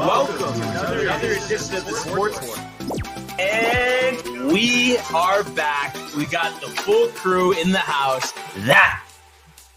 welcome to another edition of the Sports War. And we are back. We got the full crew in the house. That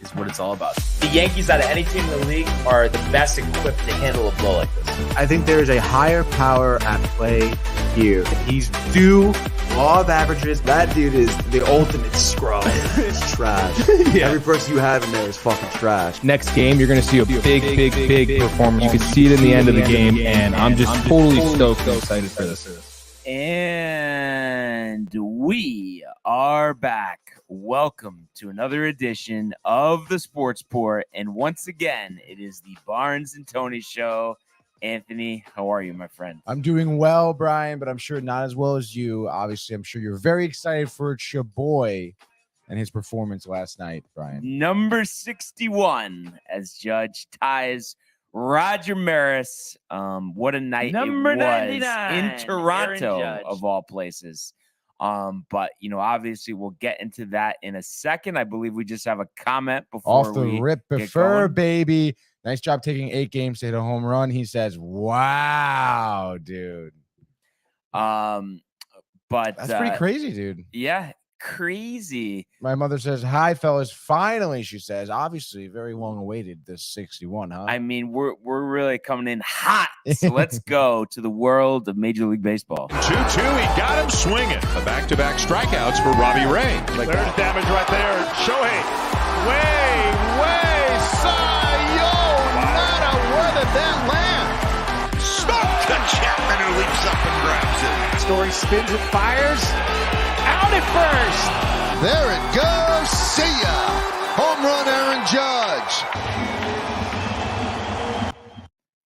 is what it's all about. The Yankees, out of any team in the league, are the best equipped to handle a blow like this. I think there is a higher power at play here. He's due law of averages. That dude is the ultimate scrub. It's trash. Yeah. Every person you have in there is fucking trash. Next game, you're going to see a big performance. You can see it in the end of the game, and I'm just totally stoked and excited for this. And we are back. Welcome to another edition of the Sports Port. And once again, it is the Barnes and Tony Show. Anthony, how are you, my friend? I'm doing well, Brian, but I'm sure not as well as you. Obviously, I'm sure you're very excited for your boy and his performance last night, Brian. Number 61 as Judge ties Roger Maris. What a night Number it was 99, in Toronto, Aaron Judge. of all places. But, obviously we'll get into that in a second. I believe we just have a comment before Off the we rip, get prefer, going. baby. Nice job taking 8 games to hit a home run. He says, wow, dude. But That's pretty crazy, dude. Yeah, crazy. My mother says, hi, fellas. Finally, she says, obviously very long awaited, this 61, huh? I mean, we're really coming in hot. So let's go to the world of Major League Baseball. 2-2, he got him swinging. The back-to-back strikeouts for Robbie Ray. There's damage right there. Shohei, way, Cy Young. Nada, where did that land? Smoke to Chapman, who leaps up and grabs it. Story spins and fires. Out at first. There it goes. See ya. Home run, Aaron Judge.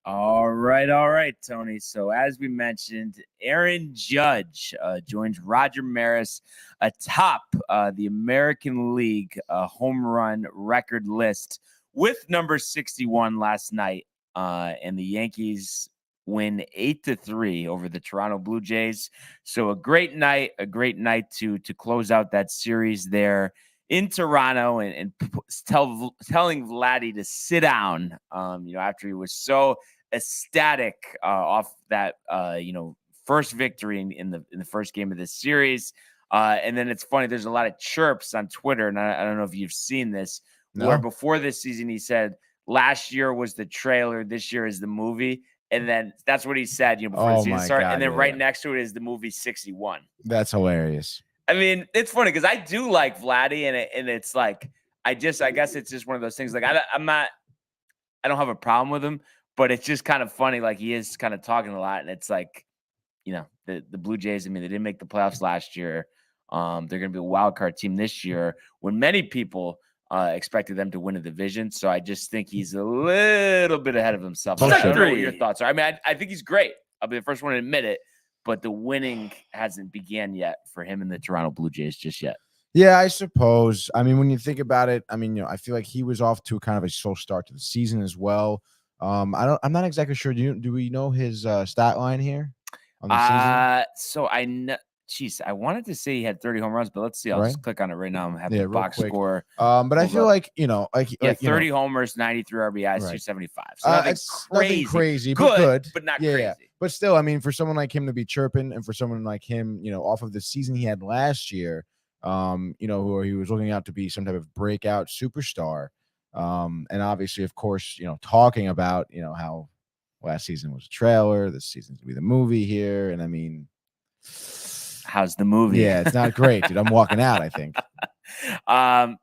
All right, Tony. So as we mentioned, Aaron Judge joins Roger Maris atop the American League home run record list with number 61 last night. And the Yankees win 8-3 over the Toronto Blue Jays. So a great night to close out that series there in Toronto and telling Vladdy to sit down, after he was so ecstatic off that, first victory in the first game of this series. And then it's funny, there's a lot of chirps on Twitter, and I don't know if you've seen this, where before this season he said last year was the trailer, this year is the movie. And then that's what he said, before the season started. And then right next to it is the movie 61. That's hilarious. I mean, it's funny because I do like Vladdy, and it's like I guess it's just one of those things. Like I don't have a problem with him, but it's just kind of funny. Like he is kind of talking a lot, and it's like, the Blue Jays. I mean, they didn't make the playoffs last year. They're going to be a wild card team this year, when many people expected them to win a division. So I just think he's a little bit ahead of himself. I don't know what your thoughts are. I mean, I think he's great. I'll be the first one to admit it, but the winning hasn't began yet for him and the Toronto Blue Jays just yet. Yeah, I suppose. I mean, when you think about it, I mean, I feel like he was off to kind of a slow start to the season as well. I'm not exactly sure. Do we know his stat line here on the season? So I know. Jeez, I wanted to say he had 30 home runs, but let's see. I'll just click on it right now. I'm having the box score. But I feel like, 30 homers, 93 RBIs, 275. So nothing nothing crazy, good, but not crazy. Yeah. But still, I mean, for someone like him to be chirping, and for someone like him, off of the season he had last year, who he was looking out to be some type of breakout superstar. And obviously, of course, talking about, how last season was a trailer, this season's gonna be the movie here. And I mean, how's the movie? Yeah, it's not great, dude. I'm walking out, I think.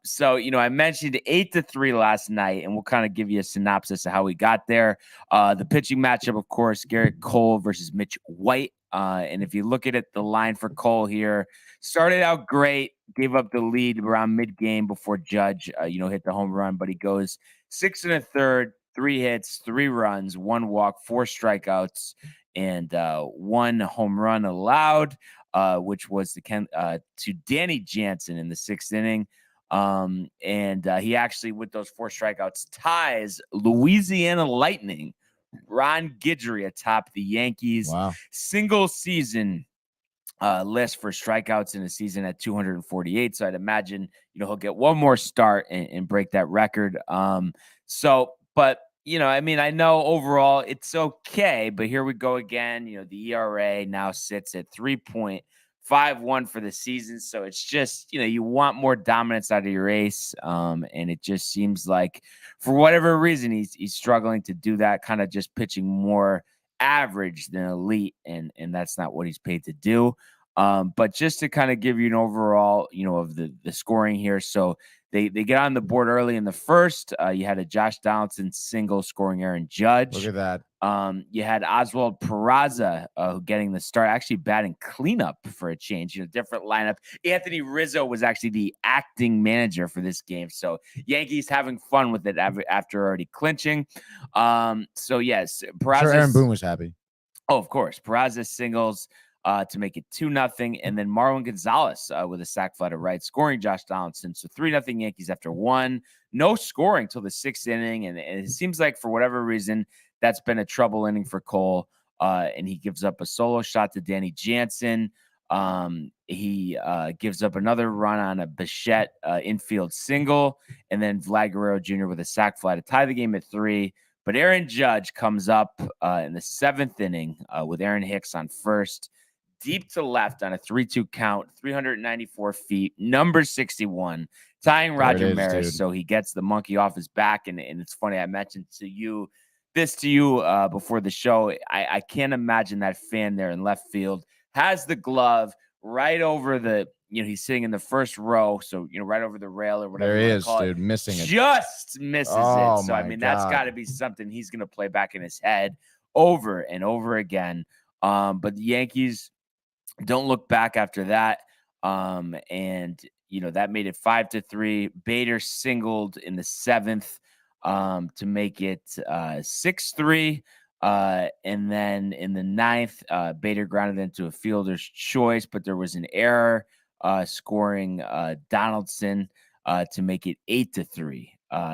So, I mentioned 8-3 last night, and we'll kind of give you a synopsis of how we got there. The pitching matchup, of course, Garrett Cole versus Mitch White. And if you look at it, the line for Cole here started out great, gave up the lead around mid-game before Judge, hit the home run, but he goes 6 1/3, 3 hits, 3 runs, 1 walk, 4 strikeouts, and 1 home run allowed, which was to Danny Jansen in the 6th inning. And he actually, with those 4 strikeouts, ties Louisiana Lightning Ron Guidry atop the Yankees single season list for strikeouts in a season at 248. So I'd imagine, he'll get one more start and break that record. But I mean, I know overall it's okay, but here we go again. The ERA now sits at 3.51 for the season. So it's just, you want more dominance out of your ace. And it just seems like for whatever reason, he's struggling to do that, kind of just pitching more average than elite. And that's not what he's paid to do. But just to kind of give you an overall, of the scoring here. So they get on the board early in the first. You had a Josh Donaldson single scoring Aaron Judge. Look at that. You had Oswald Peraza getting the start, actually batting cleanup for a change, different lineup. Anthony Rizzo was actually the acting manager for this game. So Yankees having fun with it after already clinching. So yes, Peraza. Sure, Aaron Boone was happy. Oh, of course. Peraza singles to make it 2-0. And then Marwin Gonzalez with a sac fly to right, scoring Josh Donaldson. So 3-0 Yankees after one. No scoring till the 6th inning. And it seems like for whatever reason, that's been a trouble inning for Cole. And he gives up a solo shot to Danny Jansen. He gives up another run on a Bichette infield single. And then Vlad Guerrero Jr. with a sac fly to tie the game at 3. But Aaron Judge comes up in the 7th inning with Aaron Hicks on first. Deep to left on a 3-2 count, 394 feet, number 61, tying Roger Maris. Dude. So he gets the monkey off his back. And it's funny, I mentioned to you before the show. I can't imagine that fan there in left field has the glove right over the, he's sitting in the first row. So, right over the rail or whatever. There he is, dude, missing it. Just misses it. So, I mean, that's got to be something he's going to play back in his head over and over again. But the Yankees don't look back after that. And, that made it 5-3. Bader singled in the 7th to make it 6-3. And then in the 9th, Bader grounded into a fielder's choice, but there was an error scoring Donaldson to make it 8-3.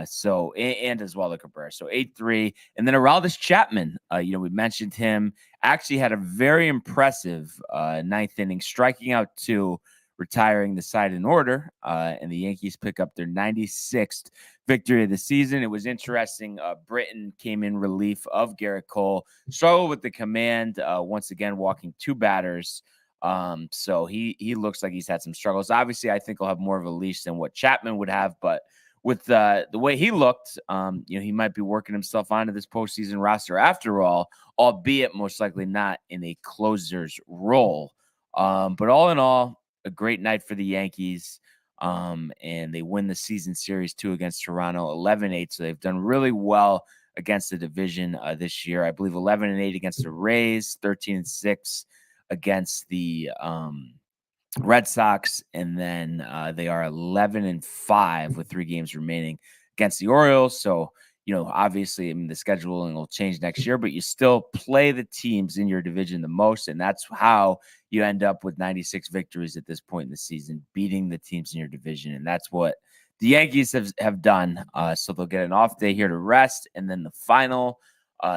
So and as well the Cabrera. So 8-3. And then Aroldis Chapman, we mentioned him, actually had a very impressive 9th inning, striking out 2, retiring the side in order. And the Yankees pick up their 96th victory of the season. It was interesting. Britton came in relief of Garrett Cole, struggled with the command, once again walking 2 batters. So he looks like he's had some struggles. Obviously, I think he'll have more of a leash than what Chapman would have, but with the way he looked, he might be working himself onto this postseason roster after all, albeit most likely not in a closer's role. But all in all, a great night for the Yankees. And they win the season series 2 against Toronto, 11-8. So they've done really well against the division this year. I believe 11-8 against the Rays, 13-6 against the Red Sox, and then they are 11-5 with 3 games remaining against the Orioles. So, obviously, the scheduling will change next year, but you still play the teams in your division the most, and that's how you end up with 96 victories at this point in the season, beating the teams in your division, and that's what the Yankees have done. So they'll get an off day here to rest, and then the final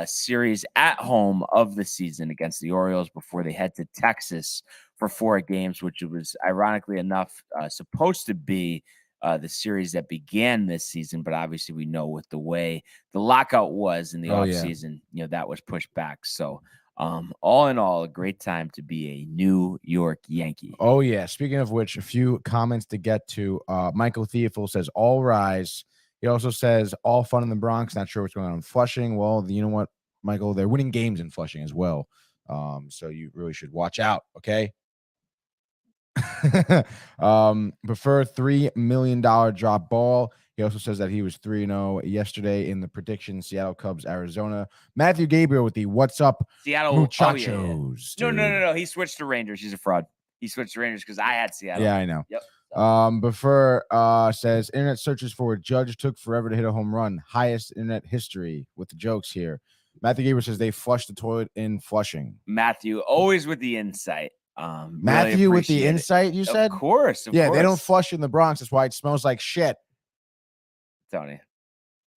series at home of the season against the Orioles before they head to Texas for 4 games, which was ironically enough supposed to be the series that began this season. But obviously we know with the way the lockout was in the offseason, that was pushed back. So all in all, a great time to be a New York Yankee. Oh, yeah. Speaking of which, a few comments to get to. Michael Theophil says, all rise. He also says, all fun in the Bronx. Not sure what's going on in Flushing. Well, you know what, Michael? They're winning games in Flushing as well. So you really should watch out, okay? Prefer $3 million drop ball. He also says that he was 3-0 yesterday in the prediction, Seattle Cubs, Arizona. Matthew Gabriel with the what's up, Seattle muchachos. Oh, yeah. No. He switched to Rangers. He's a fraud. He switched to Rangers because I had Seattle. Yeah, I know. Yep. Prefer says internet searches for Judge took forever to hit a home run. Highest internet history with the jokes here. Matthew Gabriel says they flushed the toilet in Flushing. Matthew, always with the insight. Matthew really with the insight, you said? Of course. They don't flush in the Bronx. That's why it smells like shit. Tony.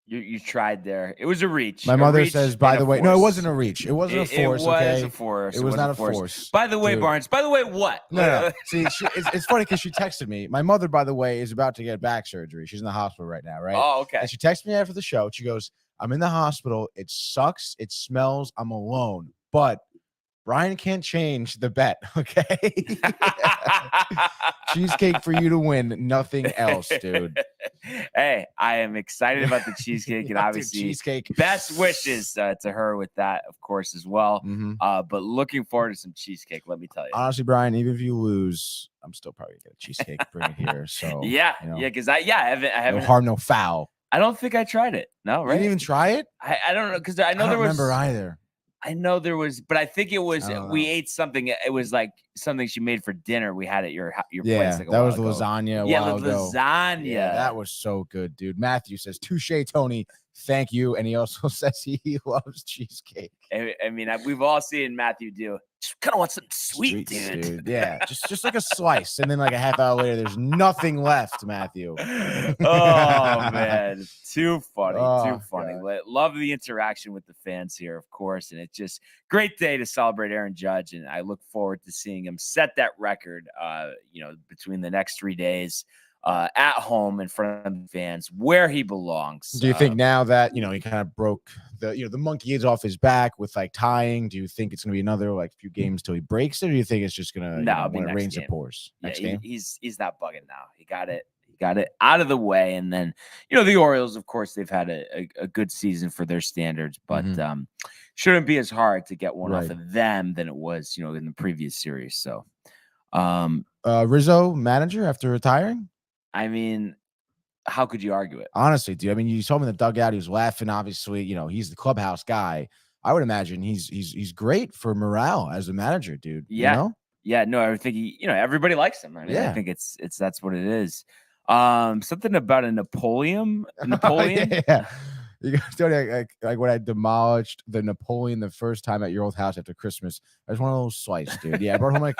You tried there. It was a reach. My A mother reach says, by and the a way, no, it force. wasn't a reach. It wasn't a force. It was Okay, a force. it was not a force. force. By the way, Dude. Barnes. By the way, what? No. See, it's funny because she texted me. My mother, by the way, is about to get back surgery. She's in the hospital right now, right? Oh, okay. And she texted me after the show. She goes, "I'm in the hospital. It sucks. It smells. I'm alone, but Brian can't change the bet, okay? Cheesecake for you to win, nothing else, dude." Hey, I am excited about the cheesecake, and obviously, cheesecake. best wishes to her with that, of course, as well. Mm-hmm. But looking forward to some cheesecake. Let me tell you. Honestly, Brian, even if you lose, I'm still probably gonna get a cheesecake. Bring it here. So yeah, because I haven't. No harm, no foul. I don't think I tried it. No, right? You didn't even try it? I don't know because I know I don't there was. remember either. I know there was, but I think it was we ate something. It was like something she made for dinner. We had at your place. Like that was the lasagna. Lasagna. Yeah, that was so good, dude. Matthew says, "Touche, Tony. Thank you." And he also says he loves cheesecake. I mean, we've all seen Matthew do. Just kind of want something sweet, dude. Yeah, just like a slice, and then like a half hour later, there's nothing left, Matthew. Oh man, too funny, too funny. God. Love the interaction with the fans here, of course, and it's just great day to celebrate Aaron Judge, and I look forward to seeing him set that record. Between the next 3 days. At home in front of the fans where he belongs. Do you think now that, he kind of broke the monkey is off his back with like tying, do you think it's going to be another like few games till he breaks it? Or do you think it's just going to, when it rains, it pours? Next game? He's not bugging now. He got it out of the way. And then, the Orioles, of course, they've had a good season for their standards, but shouldn't be as hard to get one off of them than it was, in the previous series. So Rizzo manager after retiring? I mean, how could you argue it? Honestly, dude. I mean, you saw him in the dugout. He was laughing. Obviously, he's the clubhouse guy. I would imagine he's great for morale as a manager, dude. Yeah. Yeah. No, I think everybody likes him. I mean, I think it's that's what it is. Something about a Napoleon. Yeah. You guys like when I demolished the Napoleon the first time at your old house after Christmas. I just one of those slices, dude. Yeah, I brought home like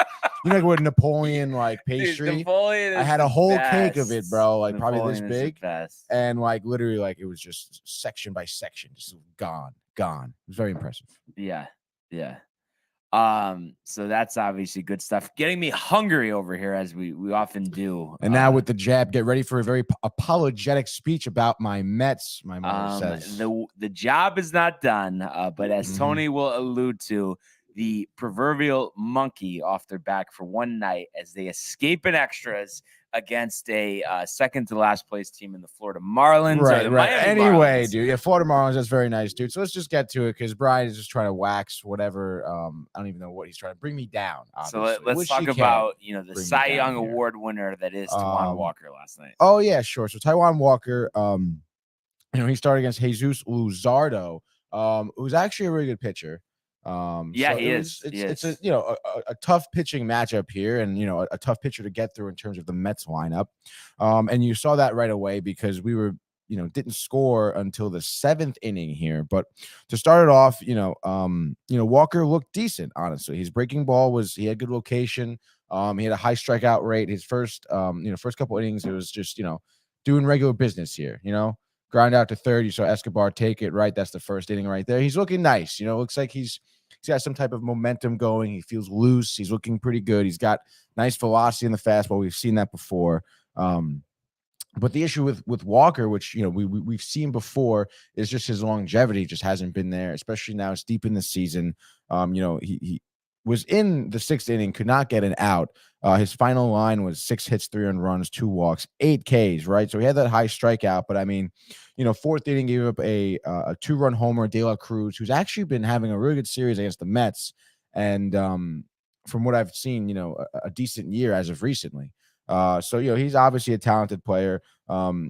with Napoleon pastry. Dude, Napoleon I had a whole cake of it, bro. Like Napoleon probably this big, and literally it was just section by section, just gone. It was very impressive. Yeah. So that's obviously good stuff. Getting me hungry over here as we often do. And now with the jab, get ready for a very apologetic speech about my Mets. My mother says the job is not done, but as Tony will allude to, the proverbial monkey off their back for one night as they escape in extras against a second to last place team in the Florida Marlins. Right. Anyway, Marlins. Dude. Yeah, Florida Marlins. That's very nice, dude. So let's just get to it because Brian is just trying to wax whatever. I don't even know what he's trying to bring me down. Obviously. So let's talk about the Cy Young Award winner that is Taijuan Walker last night. Oh yeah, sure. So Taijuan Walker, he started against Jesus Luzardo, who's actually a really good pitcher. He is. It's a tough pitching matchup here, and a tough pitcher to get through in terms of the Mets lineup. And you saw that right away because we were didn't score until the 7th inning here. But to start it off, Walker looked decent. Honestly, his breaking ball he had good location. He had a high strikeout rate. His first couple innings, it was just doing regular business here. Ground out to third. You saw Escobar take it right. That's the first inning right there. He's looking nice. Looks like he's got some type of momentum going. He feels loose. He's looking pretty good. He's got nice velocity in the fastball. We've seen that before. But the issue with Walker, which we've seen before, is just his longevity just hasn't been there, especially now it's deep in the season. He was in the 6th inning, could not get an out. His final line was 6 hits, 3 earned runs, 2 walks, 8 Ks, right? So he had that high strikeout, but I mean, 4th inning gave up a 2-run homer, De La Cruz, who's actually been having a really good series against the Mets. And from what I've seen, a decent year as of recently. So he's obviously a talented player.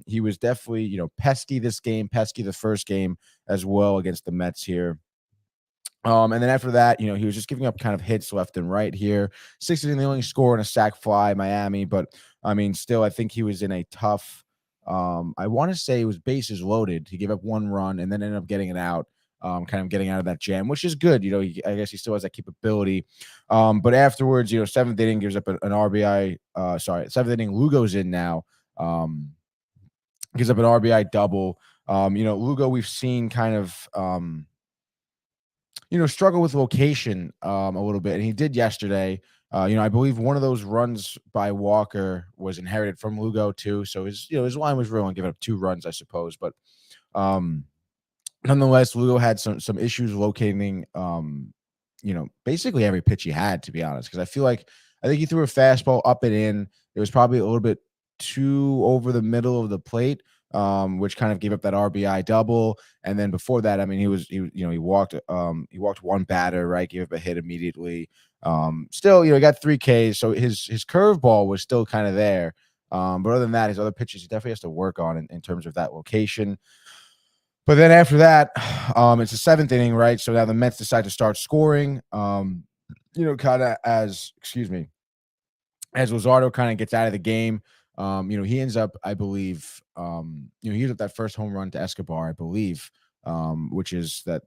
He was definitely, pesky this game, pesky the first game as well against the Mets here. And then after that, he was just giving up kind of hits left and right here. 6th inning, they only score in a sac fly, Miami. But I mean, still, I think he was in a tough. I want to say it was bases loaded. He gave up 1 run and then ended up getting it out. Kind of getting out of that jam, which is good. I guess he still has that capability. But afterwards, 7th inning gives up an RBI. 7th inning, Lugo's in now. Gives up an RBI double. Lugo, we've seen kind of, struggle with location a little bit, and he did yesterday. I believe one of those runs by Walker was inherited from Lugo too. So his line was real and giving up 2 runs, I suppose. But um, nonetheless, Lugo had some issues locating, basically every pitch he had, to be honest. Because I think he threw a fastball up and in. It was probably a little bit too over the middle of the plate, which kind of gave up that RBI double. And then before that, I mean, he walked one batter, right? Gave up a hit immediately. Still, he got 3 Ks, so his curveball was still kind of there. But other than that, his other pitches he definitely has to work on in terms of that location. But then after that, it's the 7th inning, right? So now the Mets decide to start scoring. Kind of as Luzardo kind of gets out of the game. He ends up, I believe, he ends up that first home run to Escobar, I believe, which is that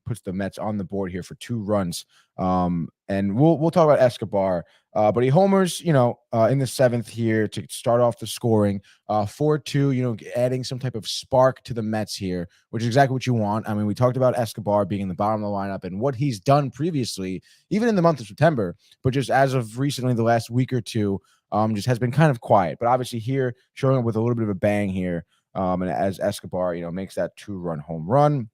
puts the Mets on the board here for 2 runs. And we'll talk about Escobar, but he homers, in the 7th here to start off the scoring, 4-2, adding some type of spark to the Mets here, which is exactly what you want. I mean, we talked about Escobar being in the bottom of the lineup and what he's done previously, even in the month of September, but just as of recently, the last week or two, just has been kind of quiet. But obviously here, showing up with a little bit of a bang here, and as Escobar, makes that 2-run home run.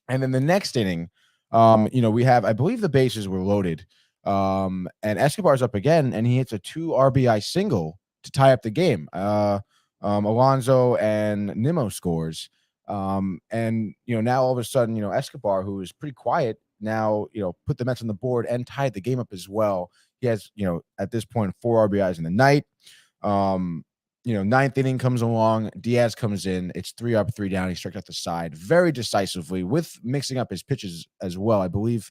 And then the next inning, we have, I believe the bases were loaded. And Escobar's up again, and he hits a 2 RBI single to tie up the game. Alonso and Nimmo scores. And now all of a sudden, Escobar, who is pretty quiet, now, put the Mets on the board and tied the game up as well. He has, at this point, 4 RBIs in the night. 9th inning comes along. Diaz comes in. It's 3 up, 3 down. He struck out the side very decisively with mixing up his pitches as well. I believe,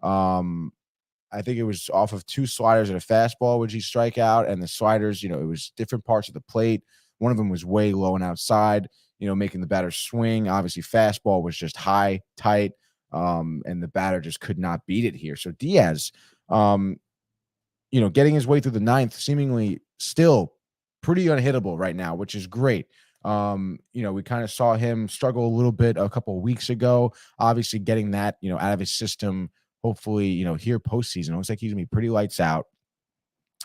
I think it was off of 2 sliders and a fastball, which he strike out. And the sliders, it was different parts of the plate. One of them was way low and outside, making the batter swing. Obviously, fastball was just high, tight, and the batter just could not beat it here. So Diaz, getting his way through the 9th, seemingly still pretty unhittable right now, which is great. We kind of saw him struggle a little bit a couple of weeks ago, obviously getting that, out of his system, hopefully, here postseason. It looks like he's going to be pretty lights out.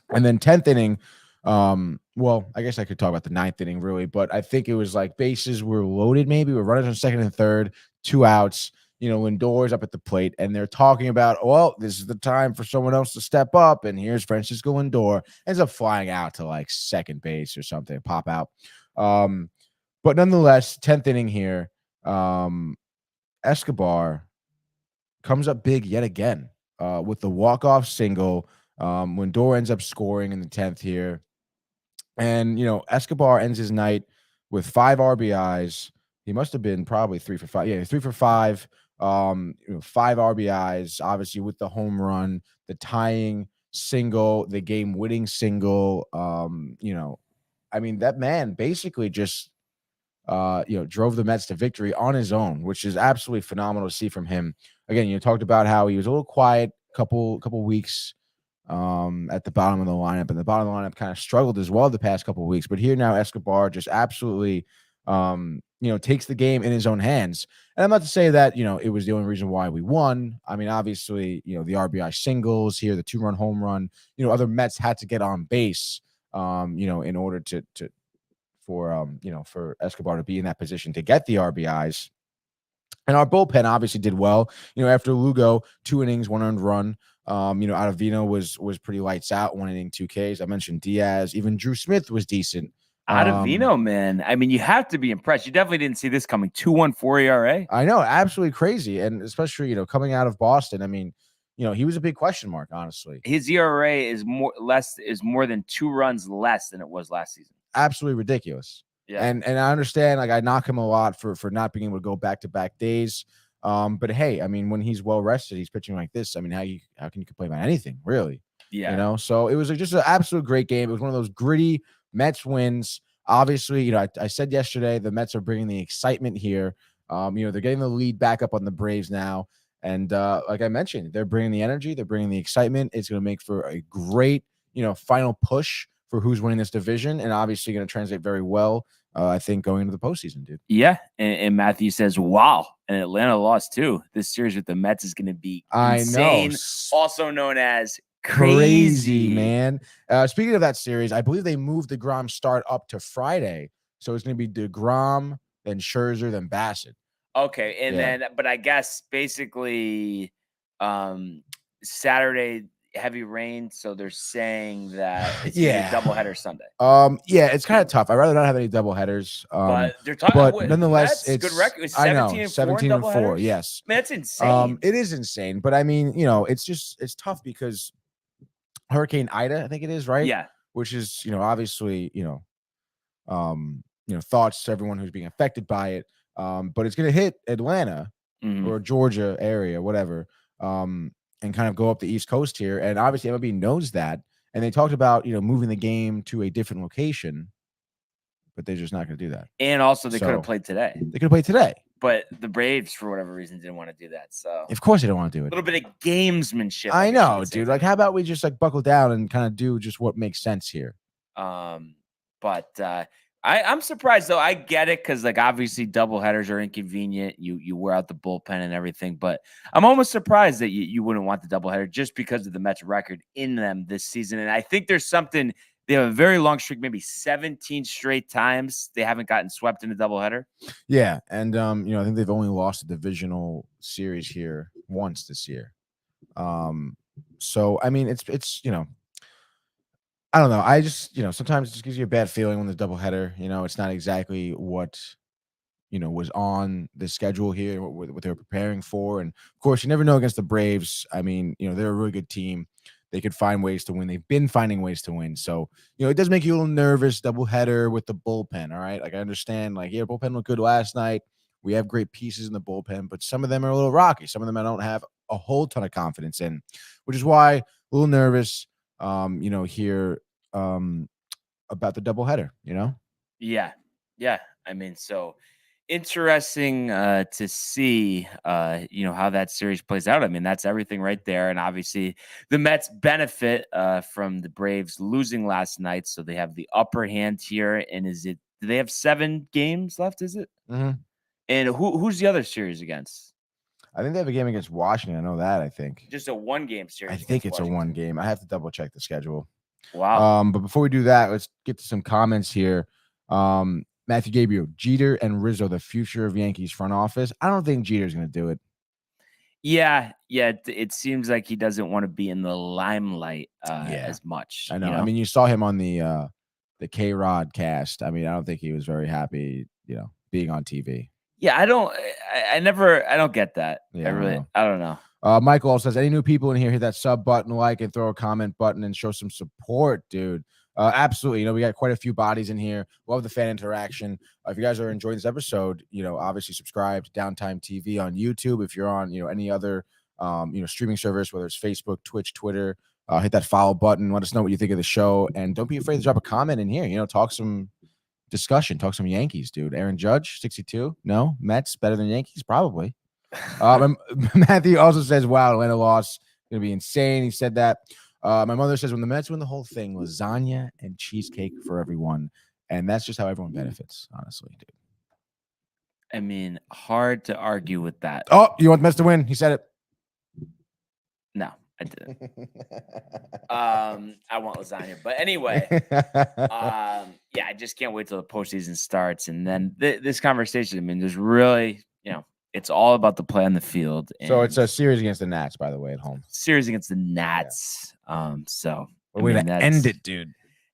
And then 10th inning, well, I guess I could talk about the 9th inning really, but I think it was like bases were loaded, maybe. We're runners on 2nd and 3rd, 2 outs. Lindor's up at the plate, and they're talking about, well, this is the time for someone else to step up, and here's Francisco Lindor. Ends up flying out to like 2nd base or something, pop out. But nonetheless, 10th inning here, Escobar comes up big yet again with the walk-off single. Lindor ends up scoring in the 10th here. And, Escobar ends his night with 5 RBIs. He must have been probably 3 for 5. Yeah, 3 for 5. 5 RBIs, obviously with the home run, the tying single, the game-winning single. That man basically just, drove the Mets to victory on his own, which is absolutely phenomenal to see from him. Again, you talked about how he was a little quiet couple weeks at the bottom of the lineup, and the bottom of the lineup kind of struggled as well the past couple of weeks. But here now, Escobar just absolutely, takes the game in his own hands. And I'm not to say that, it was the only reason why we won. I mean, obviously, the RBI singles here, the 2-run home run, other Mets had to get on base, in order for Escobar to be in that position to get the RBIs. And our bullpen obviously did well. After Lugo, 2 innings, 1 earned run. Ottavino was pretty lights out, 1 inning, 2 Ks. I mentioned Diaz. Even Drew Smith was decent. Ottavino, man. I mean, you have to be impressed. You definitely didn't see this coming. 2.14 ERA. I know, absolutely crazy. And especially, coming out of Boston, I mean, he was a big question mark, honestly. His ERA is more than 2 runs less than it was last season. Absolutely ridiculous. Yeah. And I understand, like, I knock him a lot for not being able to go back-to-back days. But hey, I mean, when he's well rested, he's pitching like this. I mean, how can you complain about anything, really? Yeah. So it was just an absolute great game. It was one of those gritty Mets wins. Obviously, I said yesterday the Mets are bringing the excitement here. They're getting the lead back up on the Braves now. And like I mentioned, they're bringing the energy. They're bringing the excitement. It's going to make for a great, final push for who's winning this division, and obviously going to translate very well, I think, going into the postseason, dude. Yeah, and Matthew says, wow, and Atlanta lost too. This series with the Mets is going to be insane, I know. also known as Crazy, man. Speaking of that series, I believe they moved the DeGrom start up to Friday. So it's going to be DeGrom, then Scherzer, then Bassett. Okay, and then, but I guess basically Saturday, heavy rain, so they're saying that it's going to be a doubleheader Sunday. Yeah, it's kind of tough. I'd rather not have any doubleheaders. But they're talking. But nonetheless, Mets, it's good record. It's I know 17 and 4. Yes, man, that's insane. It is insane. But I mean, you know, it's tough because Hurricane Ida, I think it is, right? Yeah. Which is, you know, obviously, thoughts to everyone who's being affected by it. But it's going to hit Atlanta or Georgia area, whatever, and kind of go up the East Coast here. And obviously, MLB knows that. And they talked about, moving the game to a different location, but they're just not going to do that. And also, they could have played today. They could have played today. But the Braves, for whatever reason, didn't want to do that. So, of course, they don't want to do it. A little bit of gamesmanship. I know, dude. Like, how about we just buckle down and kind of do just what makes sense here? But I'm surprised though. I get it because obviously doubleheaders are inconvenient. You wear out the bullpen and everything. But I'm almost surprised that you wouldn't want the doubleheader just because of the Mets record in them this season. And I think there's something. They have a very long streak, maybe 17 straight times they haven't gotten swept in a doubleheader. Yeah, and I think they've only lost a divisional series here once this year. So I mean, it's I don't know. I just sometimes it just gives you a bad feeling when the doubleheader. It's not exactly what was on the schedule here, what they were preparing for, and of course, you never know against the Braves. I mean, they're a really good team. They could find ways to win. They've been finding ways to win. So, it does make you a little nervous, doubleheader with the bullpen, all right? I understand, bullpen looked good last night. We have great pieces in the bullpen, but some of them are a little rocky. Some of them I don't have a whole ton of confidence in, which is why a little nervous, here about the doubleheader, Yeah. I mean, so interesting to see how that series plays out. I mean, that's everything right there. And obviously the Mets benefit from the Braves losing last night, so they have the upper hand here. And do they have 7 games left? Is it? And who's the other series against? I think they have a game against Washington. I know that. I think just a 1-game series. I think it's Washington. A 1 game. I have to double check the schedule. Wow. But before we do that, let's get to some comments here. Matthew Gabriel, Jeter and Rizzo, the future of Yankees front office. I don't think Jeter's going to do it. Yeah. It seems like he doesn't want to be in the limelight as much. I know. I mean, you saw him on the K-Rod cast. I mean, I don't think he was very happy, being on TV. Yeah, I don't get that. Yeah, I don't know. Michael also says, any new people in here, hit that sub button, like, and throw a comment button and show some support, dude. Absolutely. We got quite a few bodies in here. Love the fan interaction. If you guys are enjoying this episode, obviously subscribe to Downtime TV on YouTube. If you're on, any other, streaming service, whether it's Facebook, Twitch, Twitter, hit that follow button. Let us know what you think of the show. And don't be afraid to drop a comment in here. Talk some discussion, talk some Yankees, dude. Aaron Judge, 62. No, Mets better than Yankees, probably. Matthew also says, wow, Atlanta loss gonna be insane. He said that. My mother says, when the Mets win the whole thing, lasagna and cheesecake for everyone. And that's just how everyone benefits, honestly, dude. I mean, hard to argue with that. Oh, you want the Mets to win? He said it. No, I didn't. I want lasagna. But anyway, I just can't wait till the postseason starts. And then this conversation, I mean, there's really, it's all about the play on the field. So it's a series against the Nats, by the way, at home. Series against the Nats. So we're going to end it, dude.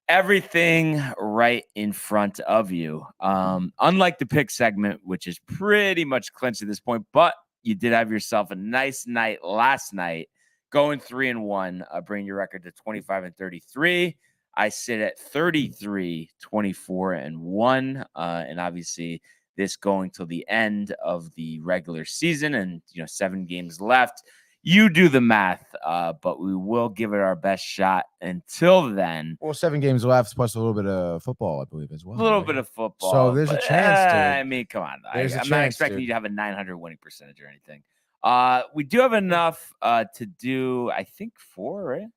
Everything right in front of you. Unlike the pick segment, which is pretty much clinched at this point, but you did have yourself a nice night last night, going 3-1, bringing your record to 25-33. I sit at 33, 24-1, and obviously this going till the end of the regular season, and 7 games left. You do the math, but we will give it our best shot until then. Well, 7 games left, plus a little bit of football, I believe, as well. A little bit of football. So there's a chance, dude. I mean, come on. I'm not expecting you to have a 900 winning percentage or anything. We do have enough to do, I think, 4, right?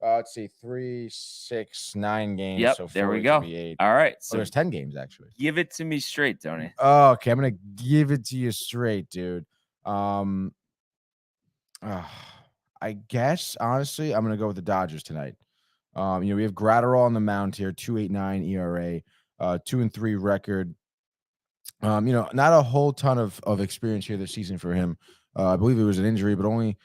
Let's see, 3, 6, 9 games. Yep, So there 4 we weeks go. would be 8. All right, Oh, so there's 10 games actually. give it to me straight, Tony. Oh, okay, I'm gonna give it to you straight, dude. Um, I guess honestly, I'm gonna go with the Dodgers tonight. We have Gratterall on the mound here, 2.89 ERA, 2-3 record. Not a whole ton of experience here this season for him. I believe it was an injury, but only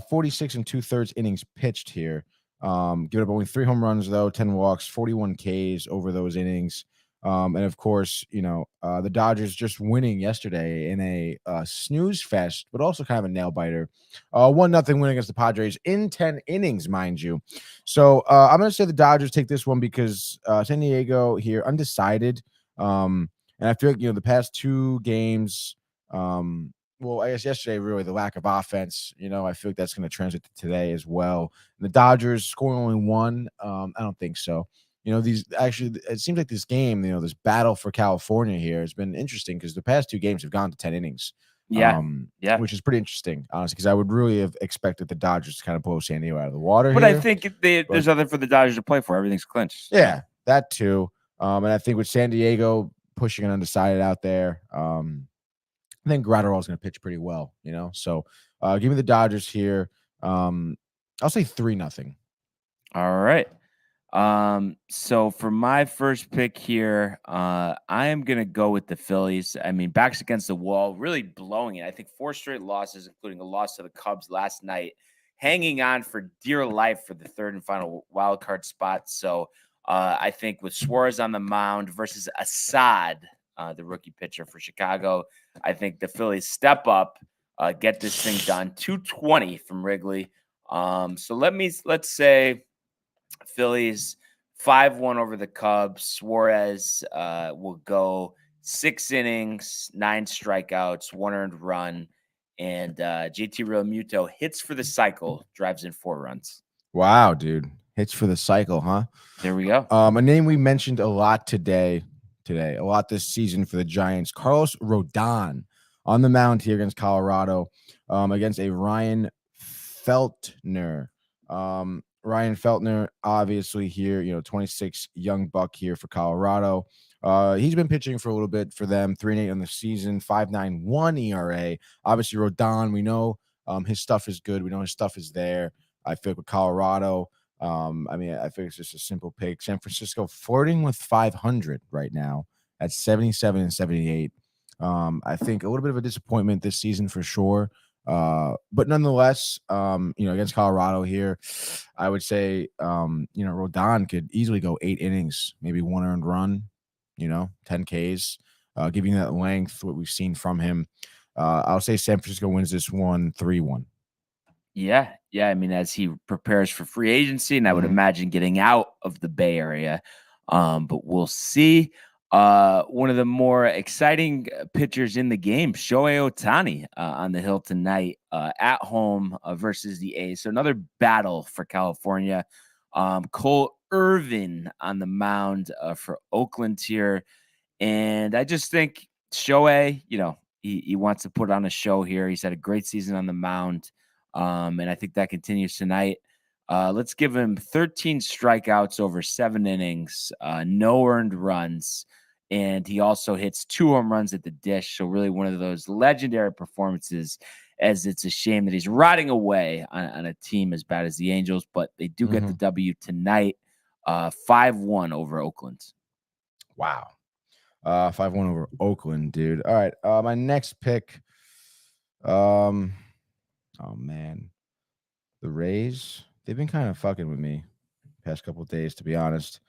46 and 2/3 innings pitched here. Giving up only 3 home runs though, 10 walks, 41 Ks over those innings. And of course, the Dodgers just winning yesterday in a snooze fest, but also kind of a nail biter. 1-0 win against the Padres in 10 innings, mind you. So I'm going to say the Dodgers take this one because San Diego here undecided. And I feel like, the past 2 games, well, I guess yesterday, really, the lack of offense, I feel like that's going to translate to today as well. And the Dodgers scoring only 1, I don't think so. It seems like this game, this battle for California here has been interesting because the past 2 games have gone to 10 innings. Yeah. Which is pretty interesting, honestly, because I would really have expected the Dodgers to kind of blow San Diego out of the water But here. I think there's nothing for the Dodgers to play for. Everything's clinched. Yeah, that too. And I think with San Diego pushing an undecided out there, I think Gratterall is going to pitch pretty well, So give me the Dodgers here. I'll say 3-0. All right. So for my first pick here, I am gonna go with the Phillies. I mean, backs against the wall, really blowing it. I think 4 straight losses, including a loss to the Cubs last night, hanging on for dear life for the 3rd and final wild card spot. So I think with Suarez on the mound versus Assad, the rookie pitcher for Chicago, I think the Phillies step up, get this thing done. 220 from Wrigley. So let's say Phillies 5-1 over the Cubs. Suarez will go 6 innings, 9 strikeouts, 1 earned run, and JT Realmuto hits for the cycle, drives in 4 runs. Wow, dude. Hits for the cycle, huh? There we go. A name we mentioned a lot today, a lot this season for the Giants, Carlos Rodon on the mound here against Colorado, against a Ryan Feltner. Ryan Feltner, obviously here, 26 young buck here for Colorado. He's been pitching for a little bit for them, 3-8 on the season, 5.91 ERA. Obviously, Rodon, we know his stuff is good. We know his stuff is there. I feel like with Colorado, I think it's just a simple pick. San Francisco flirting with 500 right now at 77 and 78. I think a little bit of a disappointment this season for sure. But nonetheless, against Colorado here, I would say, Rodon could easily go 8 innings, maybe 1 earned run, 10 Ks, giving that length, what we've seen from him. I'll say San Francisco wins this one 3-1. Yeah. I mean, as he prepares for free agency, and I would imagine getting out of the Bay Area, but we'll see. One of the more exciting pitchers in the game, Shohei Ohtani, on the hill tonight, at home versus the A's. So another battle for California. Cole Irvin on the mound for Oakland here. And I just think Shohei, he wants to put on a show here. He's had a great season on the mound. And I think that continues tonight. Let's give him 13 strikeouts over 7 innings, no earned runs. And he also hits 2 home runs at the dish. So really one of those legendary performances, as it's a shame that he's riding away on a team as bad as the Angels, but they do get the W tonight, 5-1 over Oakland. Wow. 5-1 over Oakland, dude. All right. My next pick. Oh man. The Rays, they've been kind of fucking with me past couple of days, to be honest.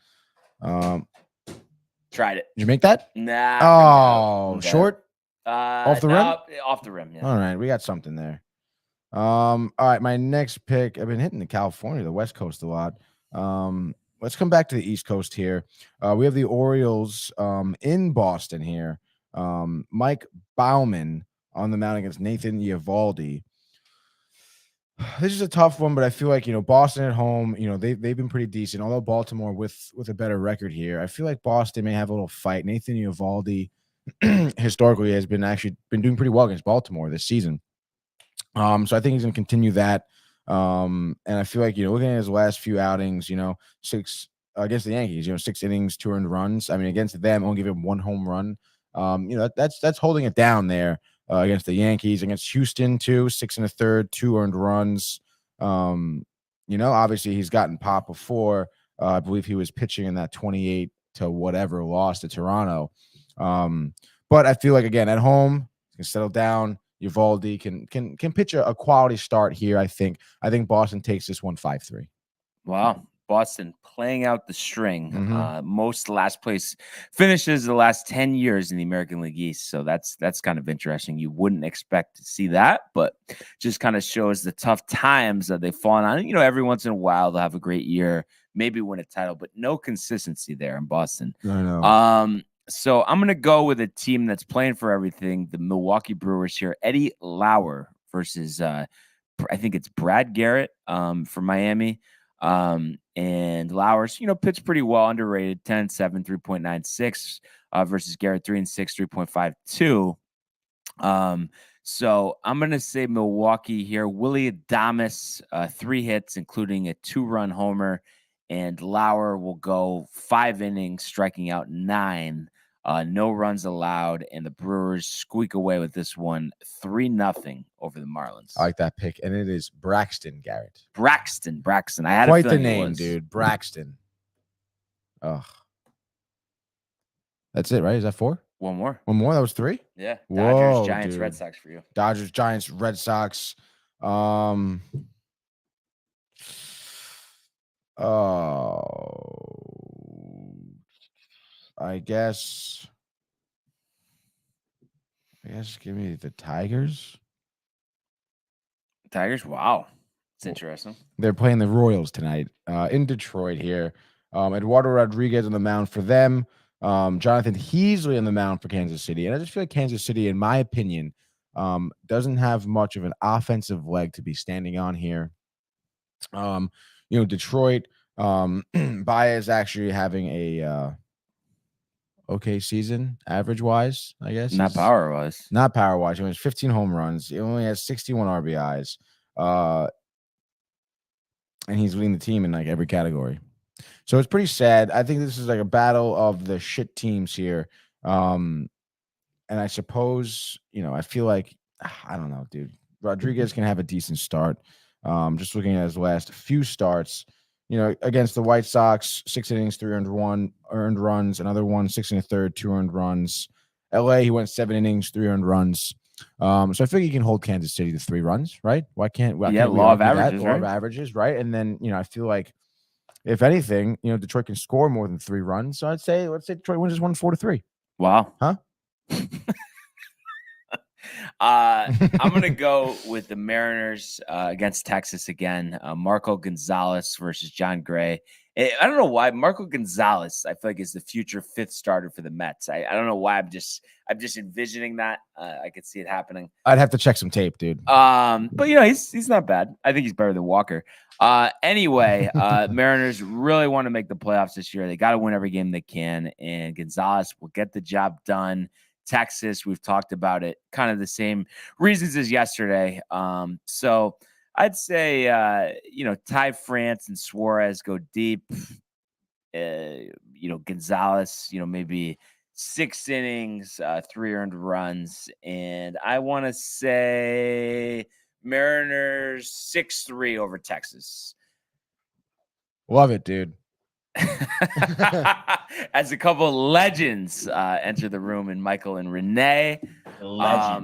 Tried it. Did you make that? Nah. Oh, short? Off the rim? Off the rim, yeah. All right, we got something there. All right, my next pick. I've been hitting the California, the West Coast a lot. Let's come back to the East Coast here. We have the Orioles in Boston here. Mike Baumann on the mound against Nathan Eovaldi. This is a tough one, but I feel like, Boston at home, they've been pretty decent. Although Baltimore with a better record here, I feel like Boston may have a little fight. Nathan Eovaldi historically has been doing pretty well against Baltimore this season. So I think he's going to continue that. And I feel like, looking at his last few outings, six against the Yankees, 6 innings, 2 earned runs. I mean, against them, only give him 1 home run. That's holding it down there against the Yankees. Against Houston, too, 6 1/3, 2 earned runs. Obviously he's gotten popped before. I believe he was pitching in that 28 to whatever loss to Toronto. But I feel like, again, at home, he can settle down. Uvalde can pitch a quality start here, I think. I think Boston takes this one 5-3. Wow. Boston playing out the string. Mhm. Most last place finishes the last 10 years in the American League East. So that's kind of interesting. You wouldn't expect to see that, but just kind of shows the tough times that they've fallen on. Every once in a while they'll have a great year, maybe win a title, but no consistency there in Boston. I know. So I'm going to go with a team that's playing for everything. The Milwaukee Brewers here. Eddie Lauer versus I think it's Brad Garrett from Miami. And Lauer's, pitched pretty well, underrated, 10-7, 3.96 versus Garrett, 3-6, 3.52. So I'm going to say Milwaukee here. Willie Adames, 3 hits, including a 2-run homer, and Lauer will go 5 innings, striking out 9. No runs allowed, and the Brewers squeak away with this one 3-0 over the Marlins. I like that pick, and it is Braxton Garrett. Braxton. I had quite a the feeling it name, was. dude. Braxton. Ugh. That's it, right? Is that 4? One more. One more? That was 3? Yeah. Whoa, Dodgers, Giants, dude. Red Sox for you. Dodgers, Giants, Red Sox. I guess give me the Tigers. Tigers? Wow. It's interesting. They're playing the Royals tonight in Detroit here. Eduardo Rodriguez on the mound for them. Jonathan Heasley on the mound for Kansas City. And I just feel like Kansas City, in my opinion, doesn't have much of an offensive leg to be standing on here. Detroit, Baez actually having a okay season, average-wise, I guess. Not power-wise. Not power-wise. He has 15 home runs. He only has 61 RBIs. And he's leading the team in like every category. So it's pretty sad. I think this is like a battle of the shit teams here. And I suppose, I feel like, I don't know, dude. Rodriguez can have a decent start. Just looking at his last few starts, against the White Sox, 6 innings, 3 earned runs, another one, 6 1/3, 2 earned runs. LA, he went 7 innings, 3 earned runs. So I feel like you can hold Kansas City to 3 runs, right? Why can't we law of argue that? averages, Law of averages, right? And then, I feel like if anything, Detroit can score more than 3 runs. So let's say Detroit wins this one 4-3. Wow. Huh? I'm going to go with the Mariners against Texas again. Marco Gonzalez versus John Gray. I don't know why Marco Gonzalez, I feel like, is the future 5th starter for the Mets. I don't know why I'm just envisioning that. I could see it happening. I'd have to check some tape, dude. But he's not bad. I think he's better than Walker. Anyway, Mariners really want to make the playoffs this year. They got to win every game they can, and Gonzalez will get the job done. Texas, we've talked about it, kind of the same reasons as yesterday. So I'd say, Ty France and Suarez go deep. Gonzalez, maybe 6 innings, 3 earned runs. And I want to say Mariners 6-3 over Texas. Love it, dude. As a couple of legends enter the room, and Michael and Renee. So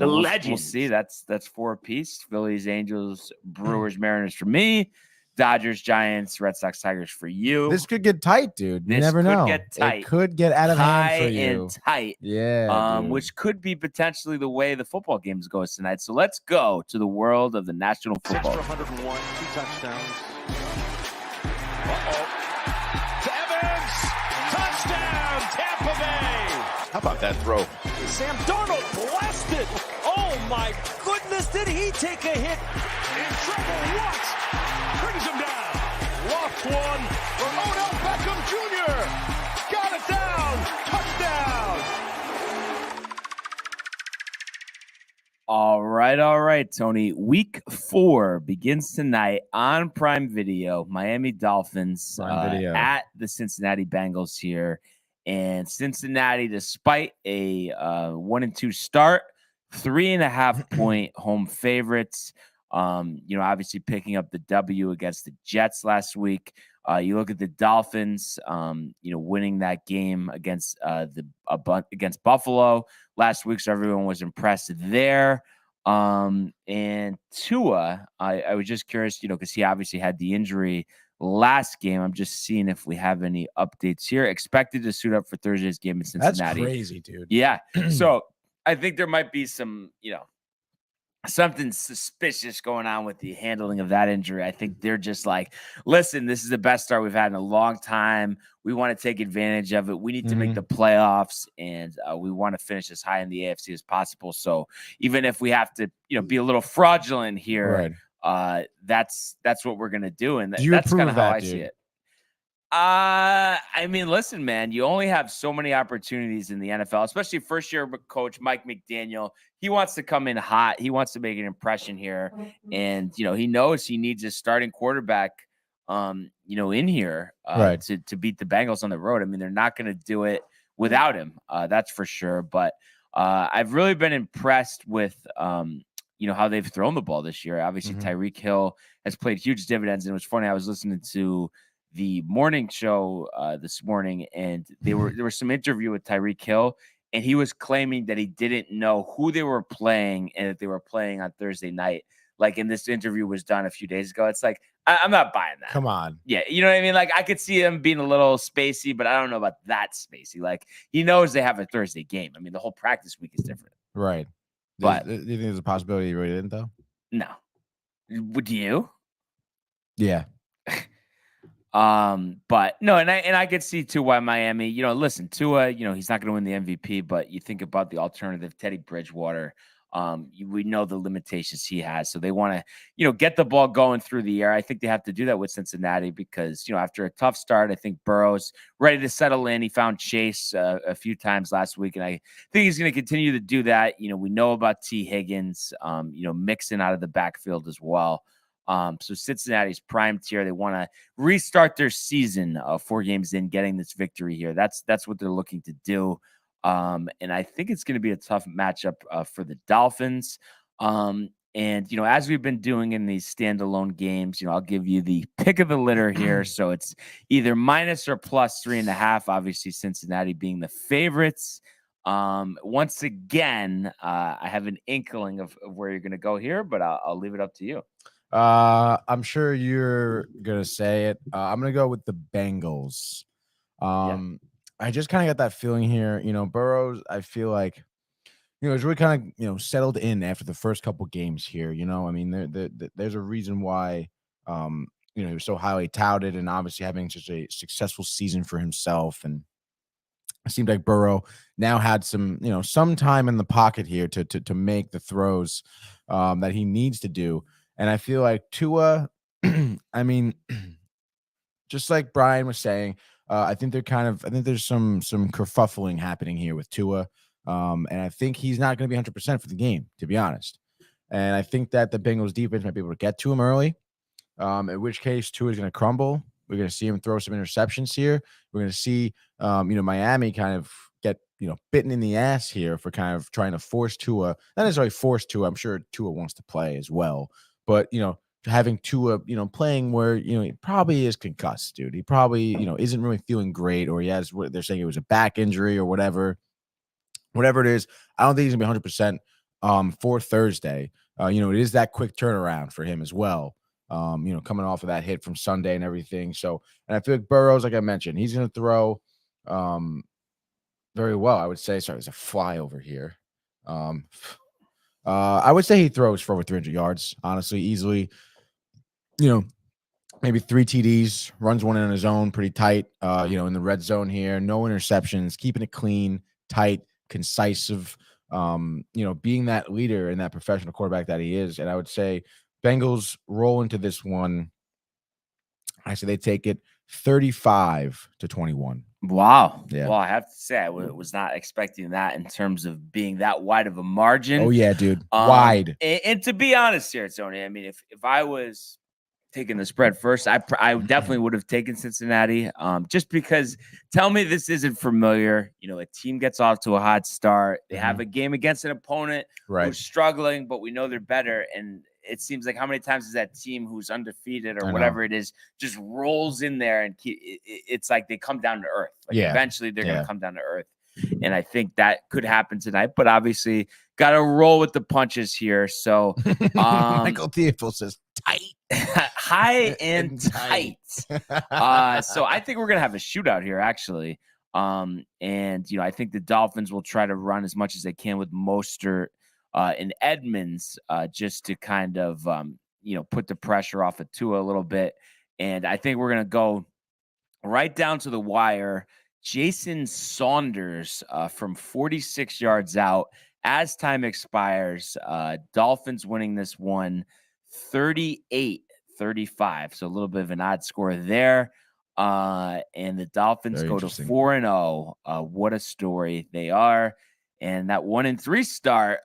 we'll see. That's 4 apiece. Phillies, Angels, Brewers, Mariners for me. Dodgers, Giants, Red Sox, Tigers for you. This could get tight, dude. You This never could know. get tight. It could get out of hand for you. And tight. Yeah. Dude. Which could be potentially the way the football games goes tonight. So let's go to the world of the National Football League. 101, 2 touchdowns. To Evans, touchdown, Tampa Bay. How about that throw? Sam Darnold blasted. Oh my goodness, did he take a hit? In trouble, what? Brings him down. Lost one from Odell Beckham Jr. Got it down. Touchdown. All right. right, Tony. Week 4 begins tonight on Prime Video. Miami Dolphins Video. at the Cincinnati Bengals here. And Cincinnati, despite a 1-2 start, 3.5 point home favorites. Obviously picking up the W against the Jets last week. You look at the Dolphins, winning that game against against Buffalo last week, so everyone was impressed there. And Tua, I was just curious, because he obviously had the injury last game. I'm just seeing if we have any updates here. Expected to suit up for Thursday's game in Cincinnati. That's crazy, dude. Yeah. So I think there might be some, something suspicious going on with the handling of that injury. I think they're just like, listen, this is the best start we've had in a long time. We want to take advantage of it. We need to make the playoffs, and we want to finish as high in the AFC as possible. So even if we have to, be a little fraudulent here, that's what we're gonna do, and that's kind of how I see it. Listen, man, you only have so many opportunities in the NFL, especially first year coach Mike McDaniel. He wants to come in hot. He wants to make an impression here. And, he knows he needs a starting quarterback, in here to beat the Bengals on the road. I mean, they're not going to do it without him. That's for sure. But I've really been impressed with, how they've thrown the ball this year. Obviously, Tyreek Hill has played huge dividends. And it was funny. I was listening to the morning show this morning, and there was some interview with Tyreek Hill, and he was claiming that he didn't know who they were playing and that they were playing on Thursday night. Like, and this interview was done a few days ago. It's like, I'm not buying that. Come on. Yeah. You know what I mean? Like, I could see him being a little spacey, but I don't know about that spacey. Like, he knows they have a Thursday game. I mean, the whole practice week is different. Right. But do you think there's a possibility he really didn't, though? No. Would you? Yeah. But no, and I could see too why Miami, listen, Tua, he's not going to win the MVP, but you think about the alternative, Teddy Bridgewater. We know the limitations he has, so they want to, get the ball going through the air. I think they have to do that with Cincinnati because, after a tough start, I think Burrow's ready to settle in. He found Chase a few times last week, and I think he's going to continue to do that. We know about T. Higgins, mixing out of the backfield as well. So Cincinnati's prime tier. They want to restart their season 4 games in, getting this victory here. That's what they're looking to do. And I think it's going to be a tough matchup for the Dolphins. And, as we've been doing in these standalone games, I'll give you the pick of the litter here. So it's either minus or plus 3.5, obviously Cincinnati being the favorites. Once again, I have an inkling of where you're going to go here, but I'll leave it up to you. I'm sure you're gonna say it. I'm gonna go with the Bengals. I just kind of got that feeling here. Burrows, I feel like, is really kind of, settled in after the first couple games here. I mean, there's a reason why, he was so highly touted and obviously having such a successful season for himself. And it seemed like Burrow now had some, some time in the pocket here to make the throws that he needs to do. And I feel like Tua, I mean, just like Brian was saying, I think there's some kerfuffling happening here with Tua. And I think he's not going to be 100% for the game, to be honest. And I think that the Bengals defense might be able to get to him early, in which case Tua is going to crumble. We're going to see him throw some interceptions here. We're going to see, Miami kind of get, bitten in the ass here for kind of trying to force Tua. Not necessarily force Tua. I'm sure Tua wants to play as well. But, having Tua, playing where, he probably is concussed, dude. He probably, isn't really feeling great, or he has what they're saying it was a back injury or whatever it is. I don't think he's going to be 100% for Thursday. It is that quick turnaround for him as well, coming off of that hit from Sunday and everything. So, and I feel like Burrows, like I mentioned, he's going to throw very well. I would say, sorry, there's a fly over here. I would say he throws for over 300 yards, honestly, easily. Maybe 3 TDs, runs one in on his own, pretty tight, in the red zone here. No interceptions, keeping it clean, tight, concise, being that leader and that professional quarterback that he is. And I would say Bengals roll into this one. I say they take it 35-21. Wow. Yeah. Well, I have to say, I was not expecting that in terms of being that wide of a margin. Oh yeah, dude, wide. And to be honest here, Tony, I mean, if I was taking the spread first, I definitely would have taken Cincinnati. Just because, tell me this isn't familiar. You know, a team gets off to a hot start. They have a game against an opponent who's struggling, but we know they're better. And it seems like how many times is that team who's undefeated or whatever it is just rolls in there and it's like they come down to earth. Like eventually they're going to come down to earth. And I think that could happen tonight, but obviously got to roll with the punches here. So Michael Theophil says tight. High and tight. So I think we're going to have a shootout here, actually. And, you know, I think the Dolphins will try to run as much as they can with Mostert and Edmonds just to kind of, you know, put the pressure off of Tua a little bit. And I think we're going to go right down to the wire. Jason Saunders from 46 yards out as time expires. Dolphins winning this one 38-35. So a little bit of an odd score there. And the Dolphins go to 4-0. What a story they are. And that 1-3 start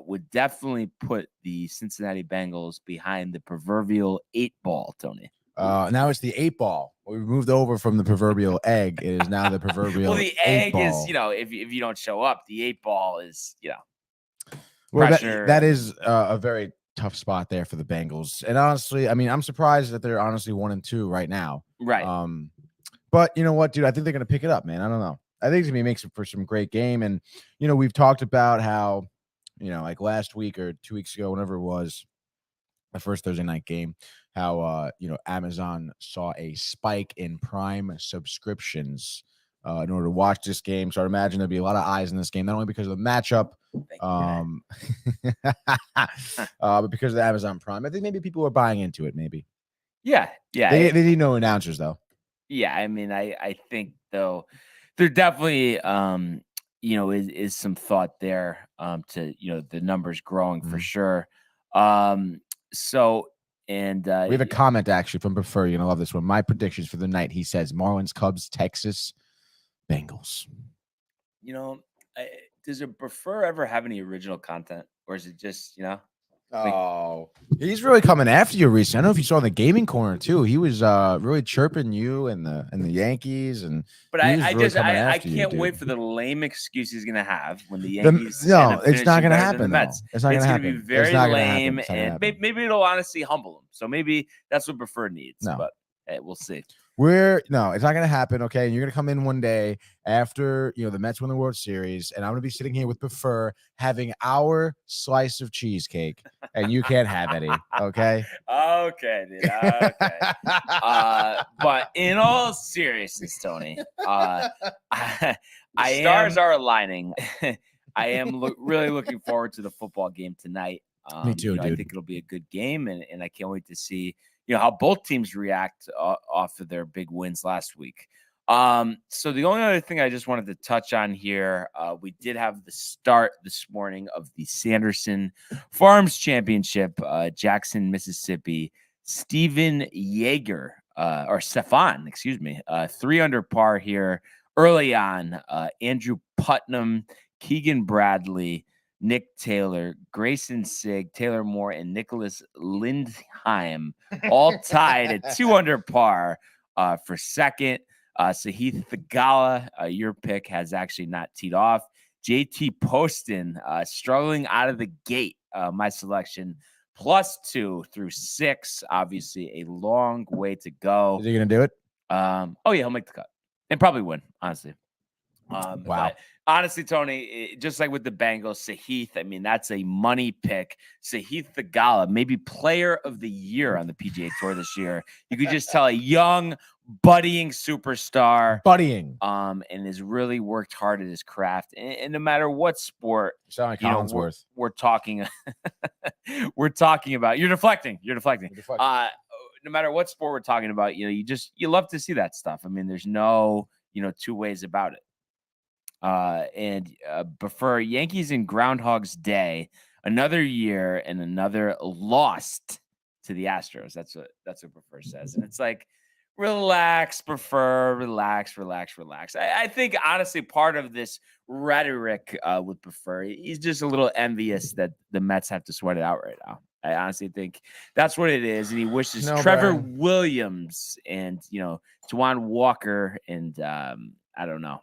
would definitely put the Cincinnati Bengals behind the proverbial 8-ball, Tony. Now it's the 8-ball. We've moved over from the proverbial egg. It is now the proverbial. Well, the egg 8-ball. is, you know, if you don't show up, the 8-ball is, you know, well, pressure. that is a very tough spot there for the Bengals. And honestly, I mean, I'm surprised that they're honestly 1-2 right now. Right. But you know what, dude? I think they're gonna pick it up, man. I don't know. I think it's gonna make for some great game. And you know, we've talked about how, you know, like last week or 2 weeks ago, whenever it was, the first Thursday night game, how you know, Amazon saw a spike in Prime subscriptions in order to watch this game. So I imagine there'll be a lot of eyes in this game, not only because of the matchup, but because of the Amazon Prime. I think maybe people are buying into it. Maybe. Yeah. They need no announcers though. Yeah, I mean, I think though there definitely you know is some thought there to, you know, the numbers growing for sure. So and we have a comment actually from Prefer. You're gonna love this one. My predictions for the night. He says Marlins, Cubs, Texas, Bengals. You know, does a Prefer ever have any original content, or is it just, you know? Oh, he's really coming after you recently. I don't know if you saw in the gaming corner too. He was really chirping you and the Yankees, and but I can't wait for the lame excuse he's gonna have when the Yankees. No, it's not gonna happen. It's not gonna happen. Be very lame, and maybe it'll honestly humble him. So maybe that's what Prefer needs. No. But hey, we'll see. It's not going to happen. Okay. And you're going to come in one day after, you know, the Mets win the World Series, and I'm going to be sitting here with Prefer having our slice of cheesecake, and you can't have any. Okay. Okay, dude. Okay. But in all seriousness, Tony, stars are aligning. I am really looking forward to the football game tonight. Me too, dude. I think it'll be a good game, and I can't wait to see, you know, how both teams react off of their big wins last week. So the only other thing I just wanted to touch on here, we did have the start this morning of the Sanderson Farms Championship, Jackson, Mississippi. Steven Yeager, or Stefan, excuse me, 3 under par here early on. Andrew Putnam, Keegan Bradley, Nick Taylor, Grayson Sigg, Taylor Moore, and Nicholas Lindheim all tied at 2 under par for second. Sahith Thagala, your pick, has actually not teed off. JT Poston struggling out of the gate, my selection, +2 through 6. Obviously, a long way to go. Is he going to do it? Oh, yeah, he'll make the cut and probably win, honestly. Wow. But honestly, Tony, just like with the Bengals, Sahith, I mean, that's a money pick. Sahith Thagala, maybe player of the year on the PGA Tour this year. You could just tell a young, budding superstar. And has really worked hard at his craft. And no matter what sport, you sound like Collinsworth. We're talking we're talking about. You're deflecting. No matter what sport we're talking about, you know, you love to see that stuff. I mean, there's no, you know, two ways about it. And prefer Yankees and Groundhog's Day, another year and another lost to the Astros. That's what Prefer says. And it's like, relax, prefer, relax. I think honestly, part of this rhetoric with prefer, he's just a little envious that the Mets have to sweat it out right now. I honestly think that's what it is, and he wishes No, Trevor Brian. Williams and Juwan Walker and I don't know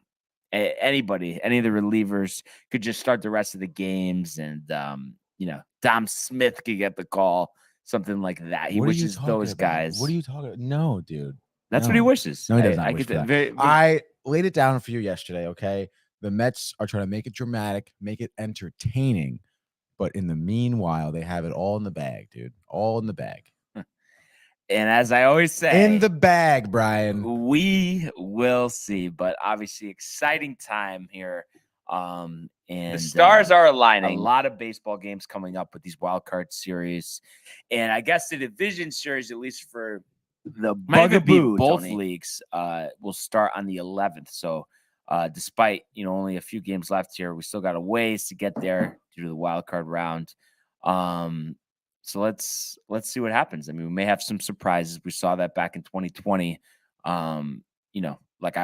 anybody, any of the relievers could just start the rest of the games, and Dom Smith could get the call, something like that. He What are you wishes talking those about? guys. What are you talking about? No, dude. That's what he No. wishes. No, he does not I wish get for that. that. Very, I laid it down for you yesterday, okay? The Mets are trying to make it dramatic, make it entertaining, but in the meanwhile, they have it all in the bag, dude. All in the bag. and as I always say, In the bag, Brian. we will see. But obviously, exciting time here. And the stars are aligning. A lot of baseball games coming up with these wild card series, and I guess the division series, at least for the bugaboo, both leagues, will start on the 11th. So, despite only a few games left here, we still got a ways to get there due to the wild card round. So let's see what happens. I mean, we may have some surprises. We saw that back in 2020. Like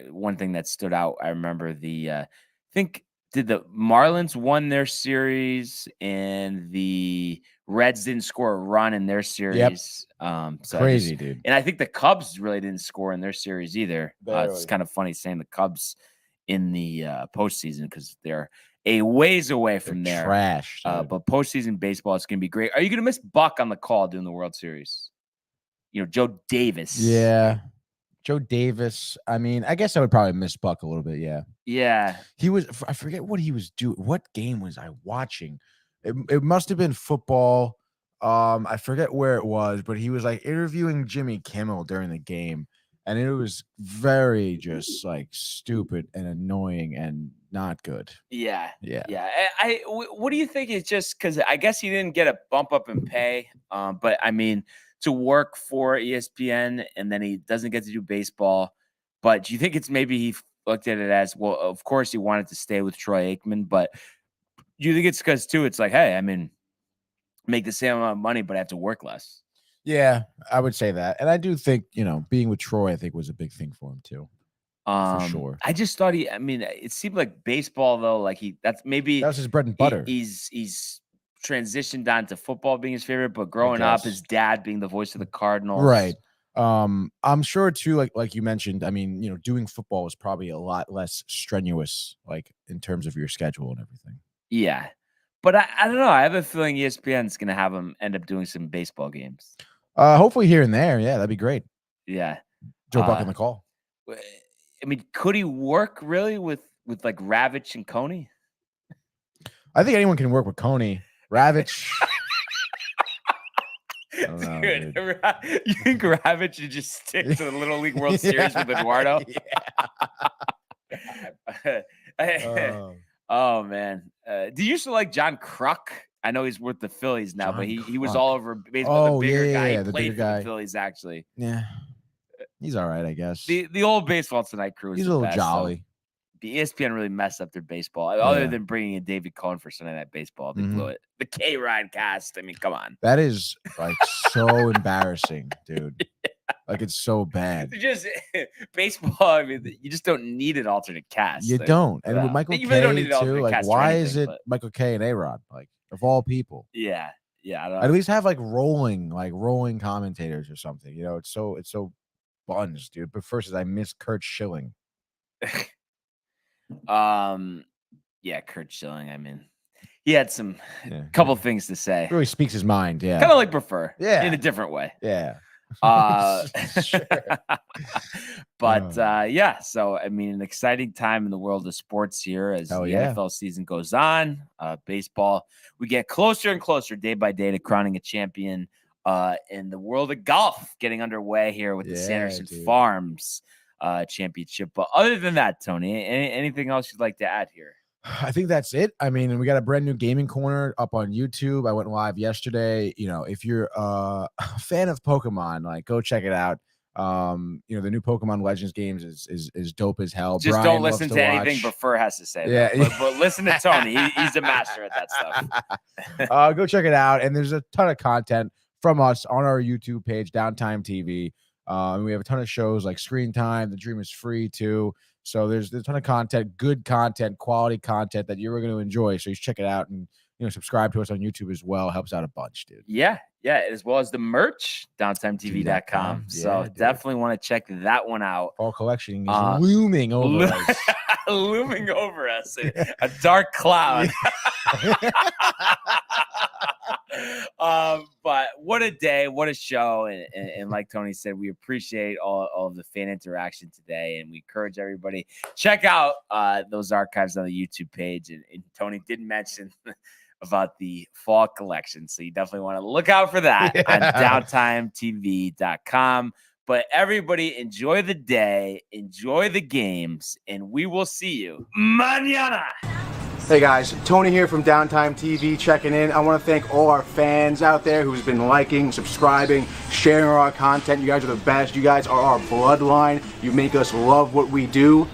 one thing that stood out, I remember I think did the Marlins won their series and the Reds didn't score a run in their series. So Crazy, dude. And I think the Cubs really didn't score in their series either. It's Barely. kind of funny saying the Cubs in the postseason because they're a ways away from there. Trash. But postseason baseball is going to be great. Are you going to miss Buck on the call during the World Series? Joe Davis. Yeah. Joe Davis. I mean, I guess I would probably miss Buck a little bit. Yeah. Yeah. I forget what he was doing. What game was I watching? It must have been football. I forget where it was, but he was like interviewing Jimmy Kimmel during the game. And it was very just like stupid and annoying and not good. Yeah. Yeah. What do you think? It's just because I guess he didn't get a bump up in pay. But I mean, to work for ESPN and then he doesn't get to do baseball. But do you think it's maybe he looked at it as, well, of course he wanted to stay with Troy Aikman, but do you think it's because too, it's like, hey, I mean, make the same amount of money, but I have to work less? Yeah, I would say that. And I do think, being with Troy, I think was a big thing for him too. For sure. I just thought it seemed like baseball though, like that was his bread and butter. He's transitioned on to football being his favorite, but growing up, his dad being the voice of the Cardinals. Right. I'm sure too, like you mentioned, I mean, doing football is probably a lot less strenuous, like in terms of your schedule and everything. Yeah. But I don't know. I have a feeling ESPN is going to have him end up doing some baseball games. Hopefully here and there. Yeah, that'd be great. Yeah. Joe Buck on the call. I mean, could he work really with like Ravitch and Coney? I think anyone can work with Coney. Ravitch. I don't know, dude. You think Ravitch should just stick to the Little League World Series with Eduardo? Oh man. Do you used to like John Kruk? I know he's with the Phillies now, but he was all over baseball. The bigger guy. He played for the Phillies, actually. Yeah. He's all right, I guess. The old Baseball Tonight crew is he's a little jolly. So the ESPN really messed up their baseball. Other than bringing in David Cohen for Sunday Night Baseball, they blew it. The K-Ride cast. I mean, come on. That is like so embarrassing, dude. Like it's so bad. Just baseball. I mean, you just don't need an alternate cast. You don't. And with Michael K don't need an too, like cast why anything, is it Michael K and A-Rod? Like of all people. Yeah. I don't know. At least have like rolling commentators or something. It's so buns, dude. But first, I miss Kurt Schilling. Yeah, Kurt Schilling. I mean, he had some couple things to say. Really speaks his mind. Yeah, kind of like prefer. Yeah, in a different way. Yeah. Sure. But yeah, so I mean, an exciting time in the world of sports here as the NFL season goes on. Baseball, we get closer and closer day by day to crowning a champion. In the world of golf, getting underway here with the Sanderson Farms championship. But other than that, Tony, anything else you'd like to add here? I think that's it. I mean, we got a brand new gaming corner up on YouTube. I went live yesterday. If you're a fan of Pokemon, like go check it out. The new Pokemon Legends games is dope as hell. Just don't listen to anything Prefer has to say. Yeah, but listen to Tony. He's a master at that stuff. Go check it out. And there's a ton of content from us on our YouTube page, Downtime TV. And we have a ton of shows like Screen Time. The Dream is free too. So there's a ton of content, good content, quality content that you're going to enjoy. So you should check it out and subscribe to us on YouTube as well. Helps out a bunch, dude. Yeah, as well as the merch, downtimetv.com. So definitely want to check that one out. Fall collection is looming over us. Looming over us. A dark cloud. But what a day, what a show. And like Tony said, we appreciate all of the fan interaction today, and we encourage everybody check out those archives on the YouTube page. And Tony did mention about the fall collection, so you definitely want to look out for that on downtimetv.com. But everybody, enjoy the day, enjoy the games, and we will see you mañana. Hey guys, Tony here from Downtime TV checking in. I want to thank all our fans out there who's been liking, subscribing, sharing our content. You guys are the best. You guys are our bloodline. You make us love what we do.